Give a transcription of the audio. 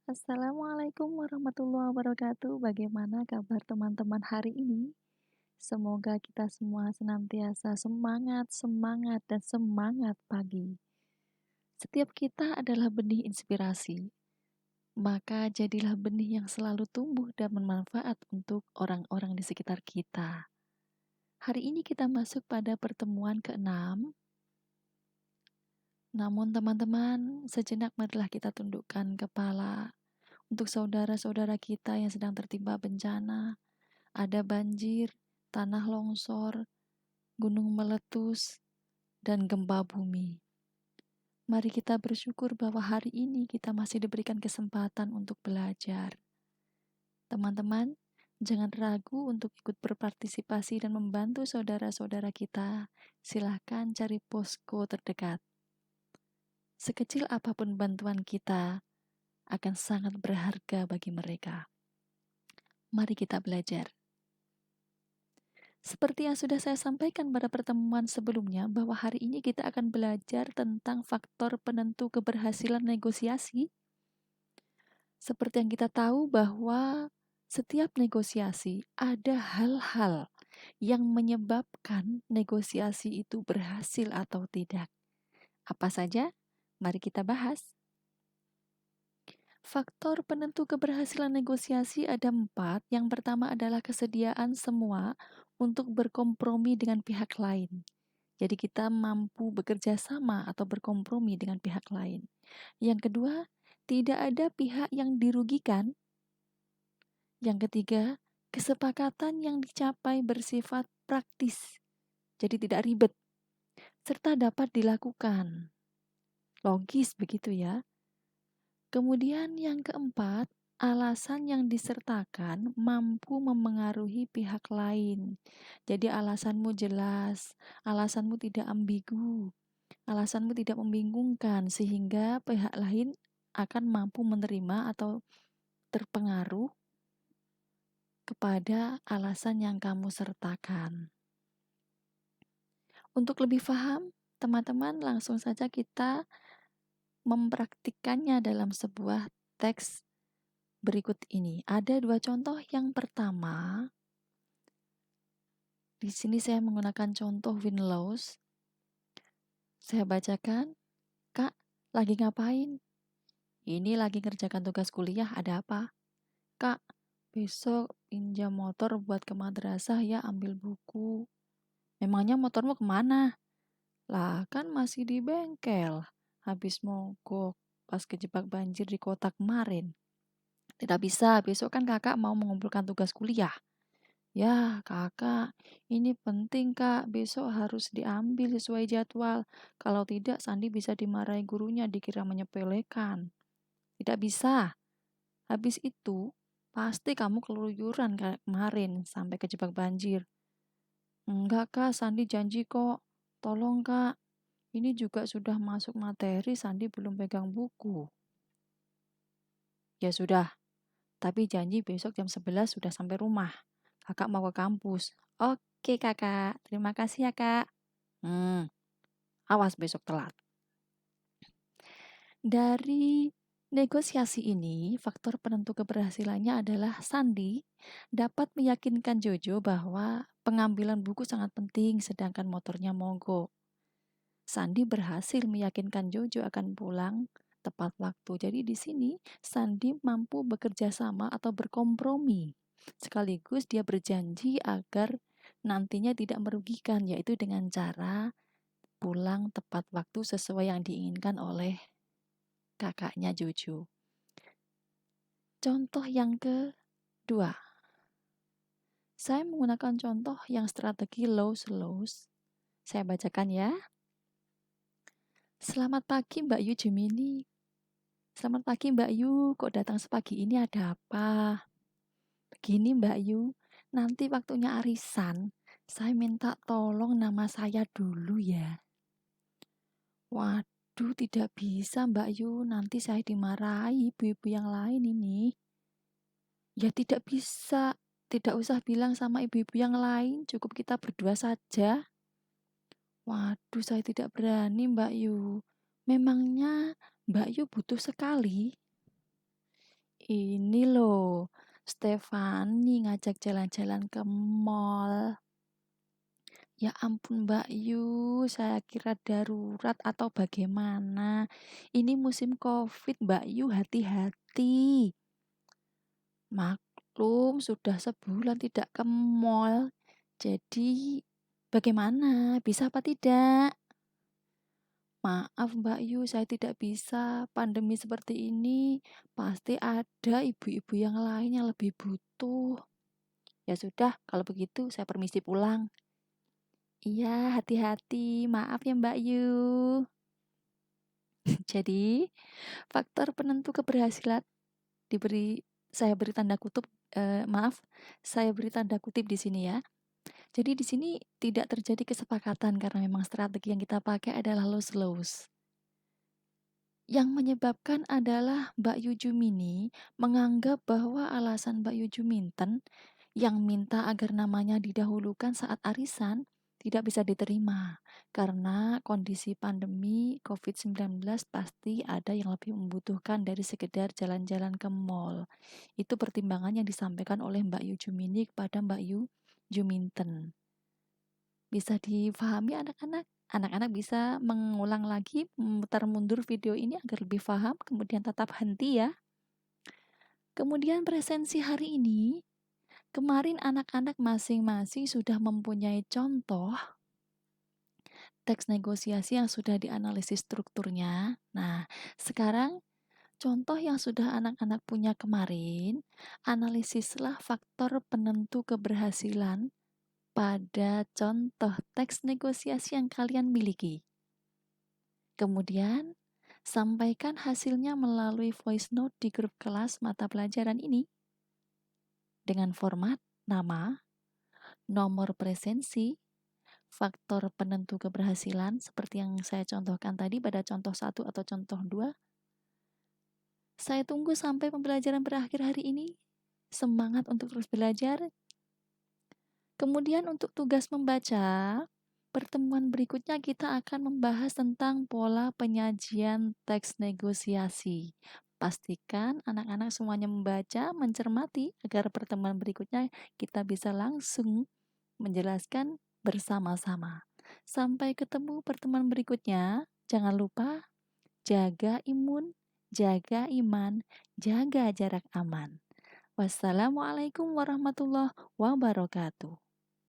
Assalamualaikum warahmatullahi wabarakatuh. Bagaimana kabar teman-teman hari ini? Semoga kita semua senantiasa semangat, semangat, dan semangat pagi. Setiap kita adalah benih inspirasi, maka jadilah benih yang selalu tumbuh dan bermanfaat untuk orang-orang di sekitar kita. Hari ini kita masuk pada pertemuan ke-6. Namun teman-teman, sejenak marilah kita tundukkan kepala untuk saudara-saudara kita yang sedang tertimpa bencana. Ada banjir, tanah longsor, gunung meletus, dan gempa bumi. Mari kita bersyukur bahwa hari ini kita masih diberikan kesempatan untuk belajar. Teman-teman, jangan ragu untuk ikut berpartisipasi dan membantu saudara-saudara kita. Silahkan cari posko terdekat. Sekecil apapun bantuan kita akan sangat berharga bagi mereka. Mari kita belajar. Seperti yang sudah saya sampaikan pada pertemuan sebelumnya, bahwa hari ini kita akan belajar tentang faktor penentu keberhasilan negosiasi. Seperti yang kita tahu bahwa setiap negosiasi ada hal-hal yang menyebabkan negosiasi itu berhasil atau tidak. Apa saja? Mari kita bahas. Faktor penentu keberhasilan negosiasi ada 4. Yang pertama adalah kesediaan semua untuk berkompromi dengan pihak lain. Jadi kita mampu bekerja sama atau berkompromi dengan pihak lain. Yang kedua, tidak ada pihak yang dirugikan. Yang ketiga, kesepakatan yang dicapai bersifat praktis. Jadi tidak ribet, serta dapat dilakukan. Logis begitu ya. Kemudian yang keempat, alasan yang disertakan mampu memengaruhi pihak lain. Jadi alasanmu jelas, alasanmu tidak ambigu, alasanmu tidak membingungkan sehingga pihak lain akan mampu menerima atau terpengaruh kepada alasan yang kamu sertakan. Untuk lebih paham, teman-teman langsung saja kita mempraktikkannya dalam sebuah teks berikut ini. Ada 2 contoh. Yang pertama, di sini saya menggunakan contoh win-loss. Saya bacakan, "Kak, lagi ngapain?" "Ini lagi ngerjakan tugas kuliah, ada apa?" "Kak, besok pinjam motor buat ke madrasah ya, ambil buku." "Memangnya motormu kemana?" "Lah kan masih di bengkel, habis mogok pas kejebak banjir di kota kemarin." "Tidak bisa, besok kan kakak mau mengumpulkan tugas kuliah." "Ya kakak, ini penting kak, besok harus diambil sesuai jadwal. Kalau tidak Sandi bisa dimarahi gurunya, dikira menyepelekan." "Tidak bisa. Habis itu pasti kamu keluyuran kayak kemarin sampai kejebak banjir." "Enggak kak, Sandi janji kok. Tolong kak, ini juga sudah masuk materi, Sandi belum pegang buku." "Ya sudah, tapi janji besok jam 11 sudah sampai rumah. Kakak mau ke kampus." "Oke kakak, terima kasih ya kak." Awas besok telat." Dari negosiasi ini, faktor penentu keberhasilannya adalah Sandi dapat meyakinkan Jojo bahwa pengambilan buku sangat penting sedangkan motornya mogok. Sandi berhasil meyakinkan Jojo akan pulang tepat waktu. Jadi di sini Sandi mampu bekerja sama atau berkompromi. Sekaligus dia berjanji agar nantinya tidak merugikan, yaitu dengan cara pulang tepat waktu sesuai yang diinginkan oleh kakaknya Jojo. Contoh yang kedua, saya menggunakan contoh yang strategi lose-lose. Saya bacakan ya. "Selamat pagi Mbak Yu Gemini." "Selamat pagi Mbak Yu, kok datang sepagi ini, ada apa?" "Begini Mbak Yu, nanti waktunya arisan, saya minta tolong nama saya dulu ya." "Waduh, tidak bisa Mbak Yu, nanti saya dimarahi ibu-ibu yang lain ini." "Ya tidak bisa, tidak usah bilang sama ibu-ibu yang lain, cukup kita berdua saja." "Waduh, saya tidak berani Mbak Yu. Memangnya Mbak Yu butuh sekali?" Ini loh, Stefani ngajak jalan-jalan ke mall. Ya ampun Mbak Yu, saya kira darurat atau bagaimana. Ini musim COVID Mbak Yu, hati-hati. Maklum sudah sebulan tidak ke mall. Jadi bagaimana? Bisa apa tidak? Maaf Mbak Yu, saya tidak bisa. Pandemi seperti ini pasti ada ibu-ibu yang lain yang lebih butuh. Ya sudah, kalau begitu saya permisi pulang. Iya, hati-hati. Maaf ya Mbak Yu. Jadi, faktor penentu keberhasilan diberi saya beri tanda kutip maaf, saya beri tanda kutip di sini ya. Jadi di sini tidak terjadi kesepakatan karena memang strategi yang kita pakai adalah lose-lose. Yang menyebabkan adalah Mbak Yu Jumini menganggap bahwa alasan Mbak Yu Juminten yang minta agar namanya didahulukan saat arisan tidak bisa diterima karena kondisi pandemi COVID-19 pasti ada yang lebih membutuhkan dari sekedar jalan-jalan ke mall. Itu pertimbangan yang disampaikan oleh Mbak Yu Jumini kepada Mbak Yu Juminten. Bisa difahami anak-anak? Anak-anak bisa mengulang lagi, memutar mundur video ini agar lebih paham, kemudian tetap henti ya. Kemudian presensi hari ini, kemarin anak-anak masing-masing sudah mempunyai contoh teks negosiasi yang sudah dianalisis strukturnya. Nah, sekarang contoh yang sudah anak-anak punya kemarin, analisislah faktor penentu keberhasilan pada contoh teks negosiasi yang kalian miliki. Kemudian, sampaikan hasilnya melalui voice note di grup kelas mata pelajaran ini dengan format nama, nomor presensi, faktor penentu keberhasilan seperti yang saya contohkan tadi pada contoh 1 atau contoh 2. Saya tunggu sampai pembelajaran berakhir hari ini. Semangat untuk terus belajar. Kemudian untuk tugas membaca, pertemuan berikutnya kita akan membahas tentang pola penyajian teks negosiasi. Pastikan anak-anak semuanya membaca, mencermati agar pertemuan berikutnya kita bisa langsung menjelaskan bersama-sama. Sampai ketemu pertemuan berikutnya. Jangan lupa jaga imun, jaga iman, jaga jarak aman. Wassalamualaikum warahmatullahi wabarakatuh.